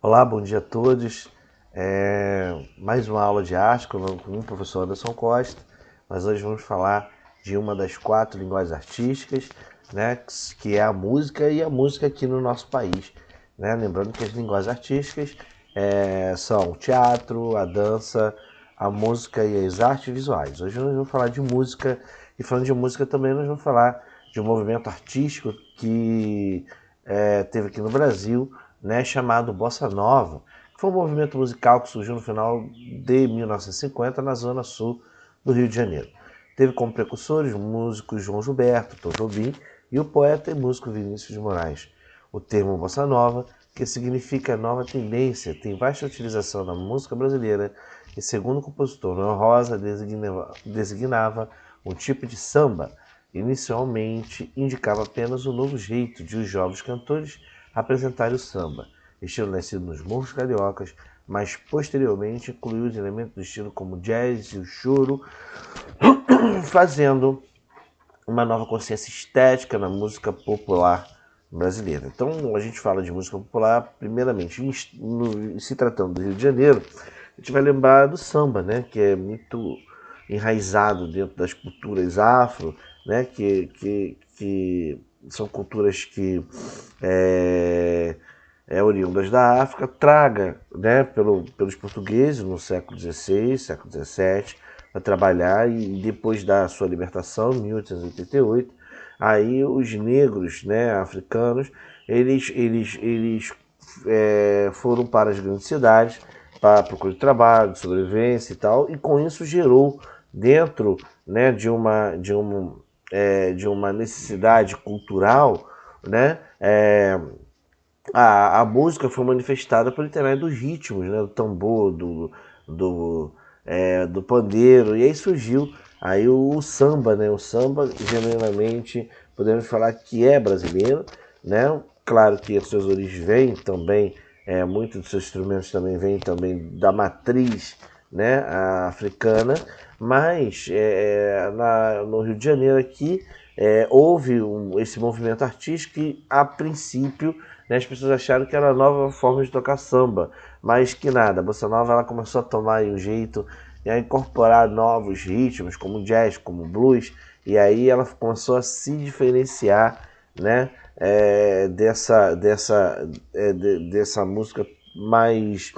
Olá, bom dia a todos. Mais uma aula de arte com o professor Anderson Costa. Mas hoje vamos falar de uma das 4 linguagens artísticas, né, que é a música e a música aqui no nosso país. Né? Lembrando que as linguagens artísticas são o teatro, a dança, a música e as artes visuais. Hoje nós vamos falar de música, e falando de música também nós vamos falar de um movimento artístico que teve aqui no Brasil, né, chamado Bossa Nova, que foi um movimento musical que surgiu no final de 1950 na zona sul do Rio de Janeiro. Teve como precursores o músico João Gilberto, Tom Jobim e o poeta e músico Vinícius de Moraes. O termo Bossa Nova, que significa nova tendência, tem vasta utilização na música brasileira e, segundo o compositor Noel Rosa, designava um tipo de samba. Inicialmente indicava apenas o novo jeito de os jovens cantores apresentarem o samba, estilo nascido nos morros cariocas, mas posteriormente incluiu os elementos do estilo como jazz e o choro, fazendo uma nova consciência estética na música popular brasileira. Então, a gente fala de música popular, primeiramente, se tratando do Rio de Janeiro, a gente vai lembrar do samba, né, que é muito enraizado dentro das culturas afro, né, que são culturas que oriundas da África, traga, né, pelos portugueses no século XVI, século XVII, para trabalhar, e depois da sua libertação, em 1888, aí os negros, né, africanos, eles foram para as grandes cidades para procurar trabalho, sobrevivência e tal, e com isso gerou dentro, né, de uma necessidade cultural, né, a música foi manifestada por intermédio dos ritmos, né, do tambor, do pandeiro, e aí surgiu aí o samba, né, o samba genuinamente podemos falar que é brasileiro, né, claro que as suas origens vêm também, muitos dos seus instrumentos também vêm também da matriz, né, africana, mas no Rio de Janeiro aqui houve esse movimento artístico que a princípio, né, as pessoas acharam que era uma nova forma de tocar samba, mas que nada, a Bossa Nova ela começou a tomar um jeito e a incorporar novos ritmos, como jazz, como blues, e aí ela começou a se diferenciar, né, dessa música mais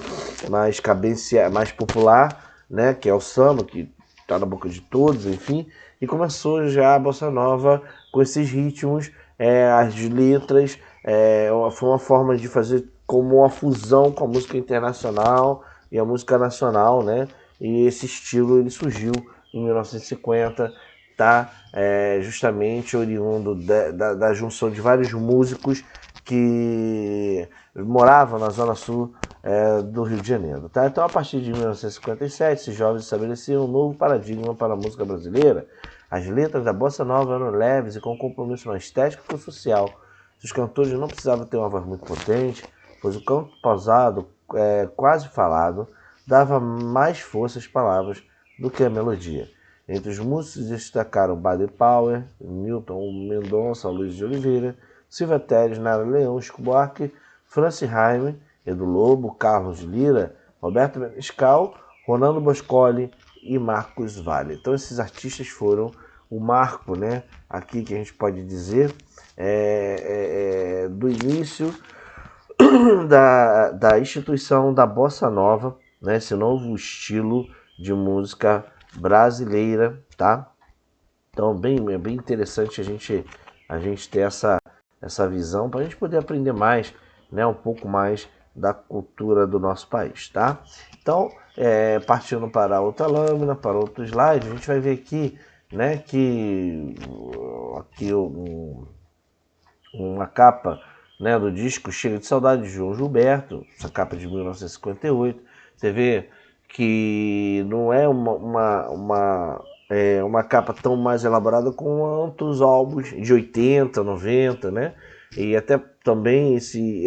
cabencia, mais popular, né, que é o samba, que está na boca de todos, enfim, e começou já a Bossa Nova com esses ritmos, as letras, foi uma forma de fazer como uma fusão com a música internacional e a música nacional, né? E esse estilo ele surgiu em 1950, tá? Justamente oriundo da junção de vários músicos que moravam na zona sul do Rio de Janeiro. Tá? Então, a partir de 1957, esses jovens estabeleceram um novo paradigma para a música brasileira. As letras da bossa nova eram leves e com compromisso mais estético que social. Os cantores não precisavam ter uma voz muito potente, pois o canto pausado, quase falado, dava mais força às palavras do que a melodia. Entre os músicos destacaram Buddy Power, Milton Mendonça, Luiz de Oliveira, Silvia Telles, Nara Leão, Chico Buarque, Franci Raime, Edu Lobo, Carlos Lira, Roberto Menescal, Ronaldo Boscoli e Marcos Valle. Então esses artistas foram o marco, né, aqui que a gente pode dizer, do início da instituição da Bossa Nova, né, esse novo estilo de música brasileira, tá? Então é bem interessante a gente ter essa visão para a gente poder aprender mais, né, um pouco mais da cultura do nosso país, tá? Então, partindo para outra lâmina, para outro slide, a gente vai ver aqui, né, que aqui uma capa, né, do disco Chega de Saudade de João Gilberto, essa capa de 1958. Você vê que não é uma capa tão mais elaborada quanto os álbuns de 80, 90, né? E até também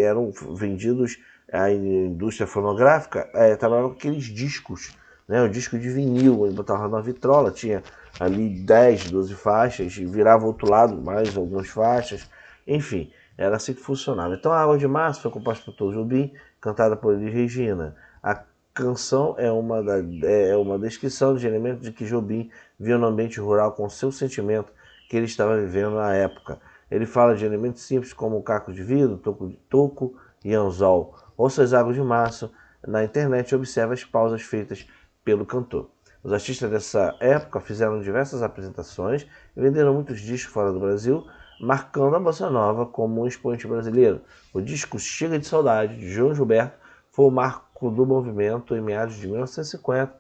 eram vendidos, a indústria fonográfica trabalhava com aqueles discos, né? O disco de vinil, ele botava na vitrola, tinha ali 10, 12 faixas, e virava outro lado mais algumas faixas, enfim. Era assim que funcionava. Então a Água de Março foi composta por Tom Jobim, cantada por Elis Regina. A canção é uma descrição de elementos de que Jobim via no ambiente rural com seu sentimento que ele estava vivendo na época. Ele fala de elementos simples como caco de vidro, toco e anzol. Ouça as Águas de Março na internet e observe as pausas feitas pelo cantor. Os artistas dessa época fizeram diversas apresentações e venderam muitos discos fora do Brasil, marcando a bossa nova como um expoente brasileiro. O disco Chega de Saudade, de João Gilberto, foi o marco do movimento em meados de 1950.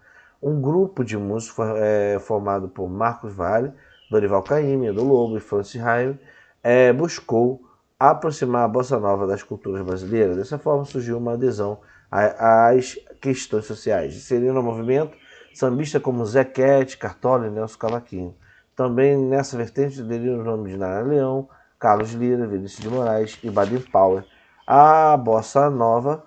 Um grupo de músicos formado por Marcos Valle, Dorival Caymmi, Edu Lobo e Francis Raime, buscou aproximar a bossa nova das culturas brasileiras. Dessa forma surgiu uma adesão às questões sociais, inserindo o movimento sambista como Zé Quete, Cartola e Nelson Cavaquinho. Também nessa vertente aderiram os nomes de Nara Leão, Carlos Lira, Vinícius de Moraes e Baden Powell. A bossa nova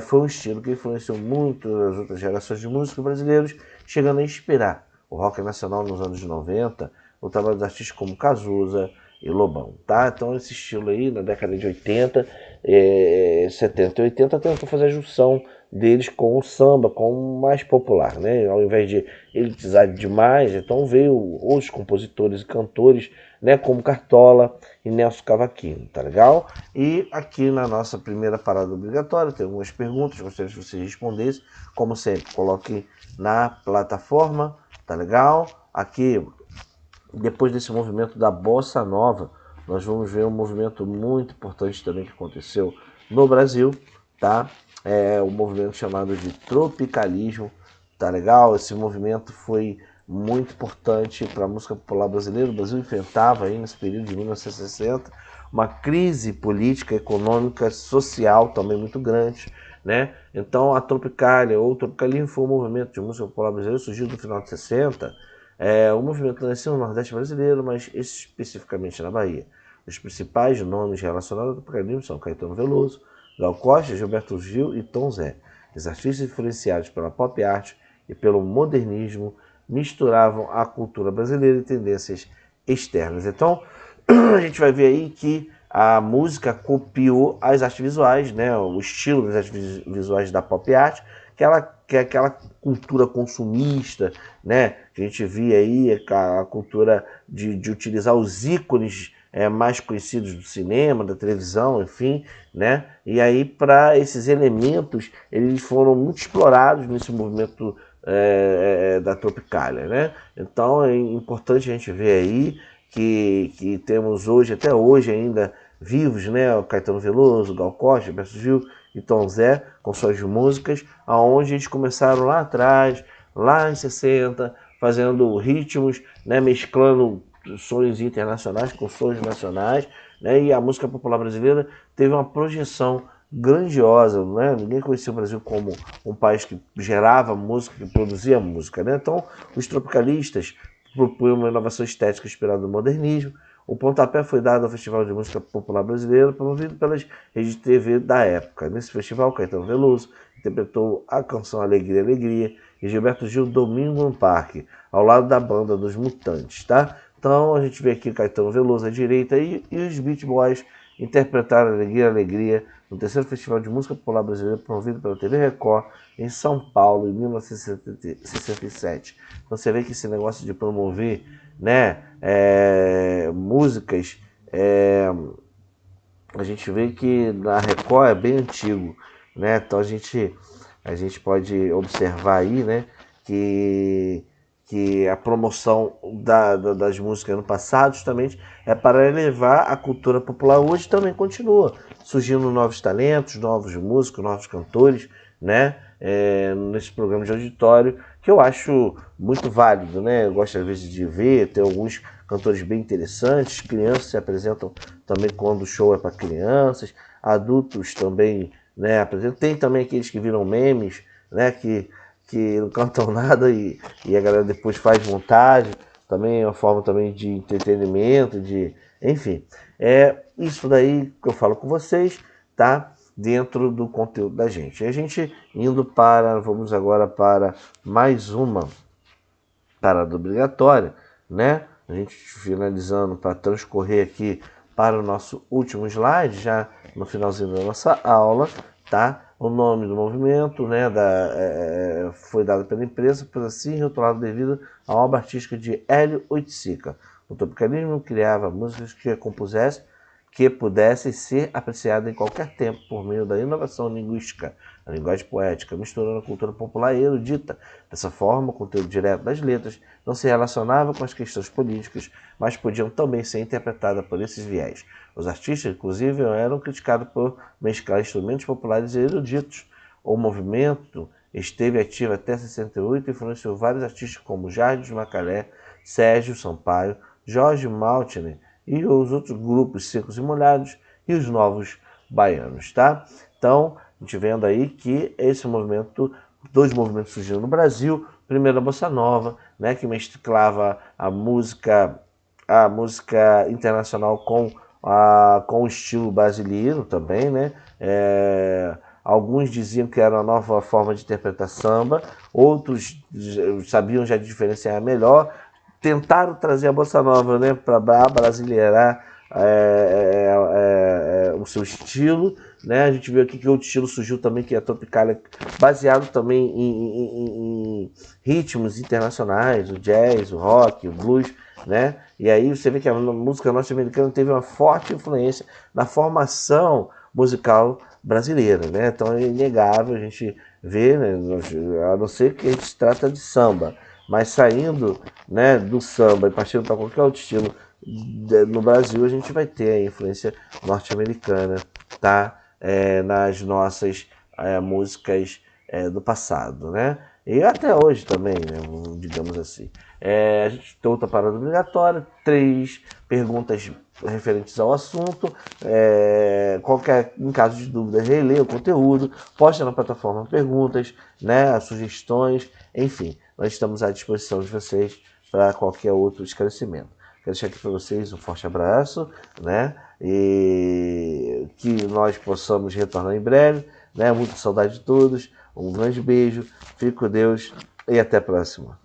foi um estilo que influenciou muito as outras gerações de músicos brasileiros, chegando a inspirar o rock nacional nos anos 90, o trabalho de artistas como Cazuza e Lobão, tá? Então esse estilo aí, na década de 80, 70 e 80, tentou fazer a junção deles com o samba, com o mais popular, né? Ao invés de elitizar demais, então veio outros compositores e cantores, né, como Cartola e Nelson Cavaquinho, tá legal? E aqui na nossa primeira parada obrigatória tem algumas perguntas, gostaria que vocês respondessem, como sempre, coloque na plataforma, tá legal? Aqui, depois desse movimento da bossa nova, nós vamos ver um movimento muito importante também que aconteceu no Brasil, tá? É um movimento chamado de tropicalismo, tá legal? Esse movimento foi muito importante para a música popular brasileira. O Brasil enfrentava aí nesse período de 1960 uma crise política, econômica, social também muito grande, né? Então a Tropicália ou tropicalismo foi um movimento de música popular brasileira surgiu no final de 60. O movimento nasceu no Nordeste brasileiro, mas especificamente na Bahia. Os principais nomes relacionados ao tropicalismo são Caetano Veloso, Gal Costa, Gilberto Gil e Tom Zé. Os artistas influenciados pela pop art e pelo modernismo misturavam a cultura brasileira e tendências externas. Então, a gente vai ver aí que a música copiou as artes visuais, né, o estilo das artes visuais da pop art, que é aquela cultura consumista, né, que a gente via aí, a cultura de utilizar os ícones mais conhecidos do cinema, da televisão, enfim, né? E aí, para esses elementos, eles foram muito explorados nesse movimento da Tropicália, né? Então, é importante a gente ver aí que temos hoje, até hoje ainda, vivos, né? O Caetano Veloso, Gal Costa, Gilberto Gil e Tom Zé, com suas músicas, aonde eles começaram lá atrás, lá em 60, fazendo ritmos, né? Mesclando sons internacionais com sons nacionais, né? E a música popular brasileira teve uma projeção grandiosa, né? Ninguém conhecia o Brasil como um país que gerava música, que produzia música, né? Então, os tropicalistas propunham uma inovação estética inspirada no modernismo. O pontapé foi dado ao Festival de Música Popular Brasileira, promovido pelas redes de TV da época. Nesse festival, Caetano Veloso interpretou a canção Alegria, Alegria e Gilberto Gil Domingo no Parque, ao lado da banda dos Mutantes, tá? Então a gente vê aqui Caetano Veloso à direita e os Beach Boys interpretaram Alegria, Alegria no terceiro Festival de Música Popular Brasileira promovido pela TV Record em São Paulo em 1967. Então você vê que esse negócio de promover, né, músicas, a gente vê que na Record é bem antigo, né? Então a gente pode observar aí, né, que a promoção das músicas no passado justamente é para elevar a cultura popular. Hoje também continua surgindo novos talentos, novos músicos, novos cantores, né? Nesse programa de auditório, que eu acho muito válido, né? Eu gosto às vezes de ver, tem alguns cantores bem interessantes, crianças se apresentam também quando o show é para crianças, adultos também, né, apresentam. Tem também aqueles que viram memes, né, que não cantam nada e a galera depois faz montagem, também é uma forma também de entretenimento, enfim. É isso daí que eu falo com vocês, tá? Dentro do conteúdo da gente. E a gente vamos agora para mais uma parada obrigatória, né? A gente finalizando para transcorrer aqui para o nosso último slide, já no finalzinho da nossa aula, tá? O nome do movimento, né, foi dado pela empresa, pois assim rotulado devido à obra artística de Hélio Oiticica. O tropicalismo criava músicas que pudessem ser apreciadas em qualquer tempo por meio da inovação linguística, a linguagem poética, misturando a cultura popular e erudita. Dessa forma, o conteúdo direto das letras não se relacionava com as questões políticas, mas podiam também ser interpretadas por esses viés. Os artistas, inclusive, eram criticados por mesclar instrumentos populares e eruditos. O movimento esteve ativo até 68 e influenciou vários artistas como Jardim Macalé, Sérgio Sampaio, Jorge Maltner e os outros grupos Secos e Molhados e os Novos Baianos, tá? Então, a gente vendo aí que esse movimento, dois movimentos surgiram no Brasil. Primeiro a Bossa Nova, né, que mesclava a música internacional com o estilo brasileiro também, né? Alguns diziam que era uma nova forma de interpretar samba, outros sabiam já diferenciar melhor, tentaram trazer a Bossa Nova, né, para brasileirar o seu estilo, né? A gente viu aqui que outro estilo surgiu também, que é a Tropicália, baseado também em ritmos internacionais, o jazz, o rock, o blues, né? E aí você vê que a música norte-americana teve uma forte influência na formação musical brasileira, né? Então é inegável a gente ver, né, a não ser que a gente se trata de samba, mas saindo, né, do samba e partindo para qualquer outro estilo no Brasil, a gente vai ter a influência norte-americana, tá? Nas nossas músicas do passado, né? E até hoje também, né, digamos assim. A gente tem outra parada obrigatória, 3 perguntas referentes ao assunto. Em caso de dúvida, releia o conteúdo, posta na plataforma perguntas, né, sugestões, enfim, nós estamos à disposição de vocês para qualquer outro esclarecimento. Quero deixar aqui para vocês um forte abraço, né? E que nós possamos retornar em breve, né? Muita saudade de todos, um grande beijo, fique com Deus e até a próxima.